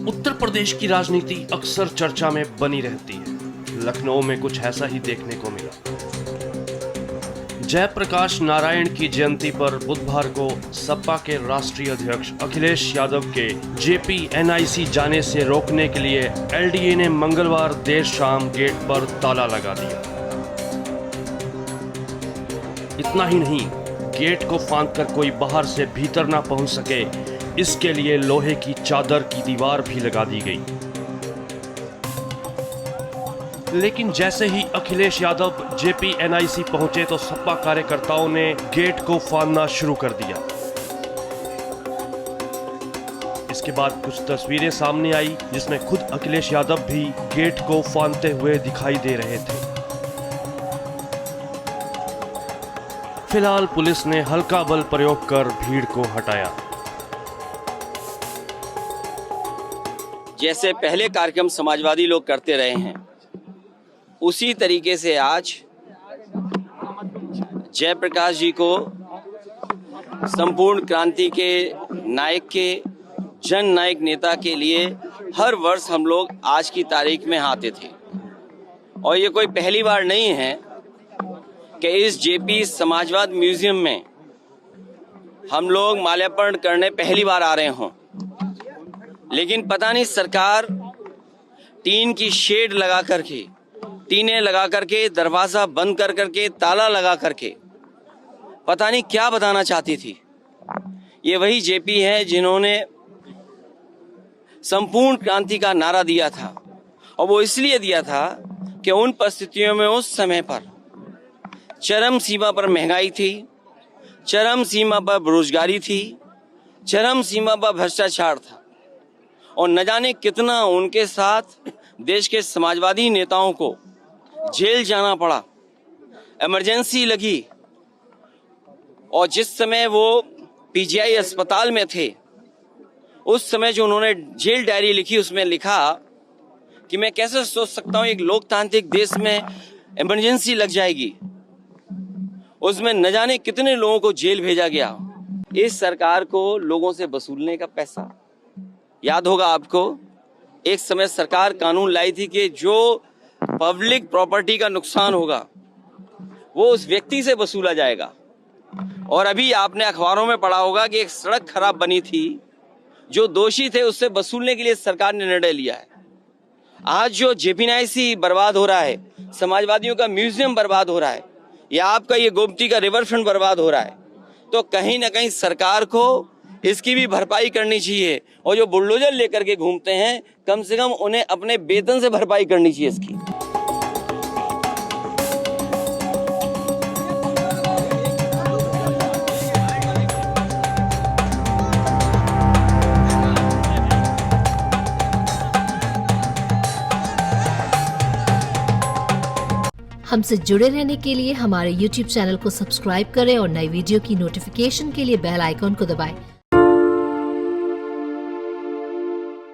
उत्तर प्रदेश की राजनीति अक्सर चर्चा में बनी रहती है। लखनऊ में कुछ ऐसा ही देखने को मिला। जयप्रकाश नारायण की जयंती पर बुधवार को सपा के राष्ट्रीय अध्यक्ष अखिलेश यादव के जेपी एनआईसी जाने से रोकने के लिए एलडीए ने मंगलवार देर शाम गेट पर ताला लगा दिया। इतना ही नहीं, गेट को फांदकर कोई बाहर से भीतर ना पहुंच सके, इसके लिए लोहे की चादर की दीवार भी लगा दी गई। लेकिन जैसे ही अखिलेश यादव जेपी एनआईसी पहुंचे तो सपा कार्यकर्ताओं ने गेट को फांदना शुरू कर दिया। इसके बाद कुछ तस्वीरें सामने आई जिसमें खुद अखिलेश यादव भी गेट को फांदते हुए दिखाई दे रहे थे। फिलहाल पुलिस ने हल्का बल प्रयोग कर भीड़ को हटाया। जैसे पहले कार्यक्रम समाजवादी लोग करते रहे हैं, उसी तरीके से आज जयप्रकाश जी को संपूर्ण क्रांति के नायक के जन नायक नेता के लिए हर वर्ष हम लोग आज की तारीख में आते थे। और ये कोई पहली बार नहीं है कि इस जेपी समाजवाद म्यूजियम में हम लोग माल्यार्पण करने पहली बार आ रहे हों। लेकिन पता नहीं सरकार टीन की शेड लगा करके, टीनें लगा करके, दरवाजा बंद कर करके, ताला लगा करके पता नहीं क्या बताना चाहती थी। ये वही जेपी है जिन्होंने संपूर्ण क्रांति का नारा दिया था, और वो इसलिए दिया था कि उन परिस्थितियों में उस समय पर चरम सीमा पर महंगाई थी, चरम सीमा पर बेरोजगारी थी, चरम सीमा पर भ्रष्टाचार था, और न जाने कितना उनके साथ देश के समाजवादी नेताओं को जेल जाना पड़ा, इमरजेंसी लगी। और जिस समय वो पीजीआई अस्पताल में थे, उस समय जो उन्होंने जेल डायरी लिखी, उसमें लिखा कि मैं कैसे सोच सकता हूँ एक लोकतांत्रिक देश में इमरजेंसी लग जाएगी। उसमें न जाने कितने लोगों को जेल भेजा गया। इस सरकार को लोगों से वसूलने का पैसा, याद होगा आपको, एक समय सरकार कानून लाई थी कि जो पब्लिक प्रॉपर्टी का नुकसान होगा वो उस व्यक्ति से वसूला जाएगा। और अभी आपने अखबारों में पढ़ा होगा कि एक सड़क खराब बनी थी, जो दोषी थे उससे वसूलने के लिए सरकार ने निर्णय लिया है। आज जो जेपी एनआईसी बर्बाद हो रहा है, समाजवादियों का म्यूजियम बर्बाद हो रहा है, या आपका ये गोमती का रिवर फ्रंट बर्बाद हो रहा है, तो कहीं ना कहीं सरकार को इसकी भी भरपाई करनी चाहिए। और जो बुलडोजर लेकर के घूमते हैं, कम से कम उन्हें अपने वेतन से भरपाई करनी चाहिए इसकी। हमसे जुड़े रहने के लिए हमारे YouTube चैनल को सब्सक्राइब करें और नई वीडियो की नोटिफिकेशन के लिए बेल आइकॉन को दबाएं।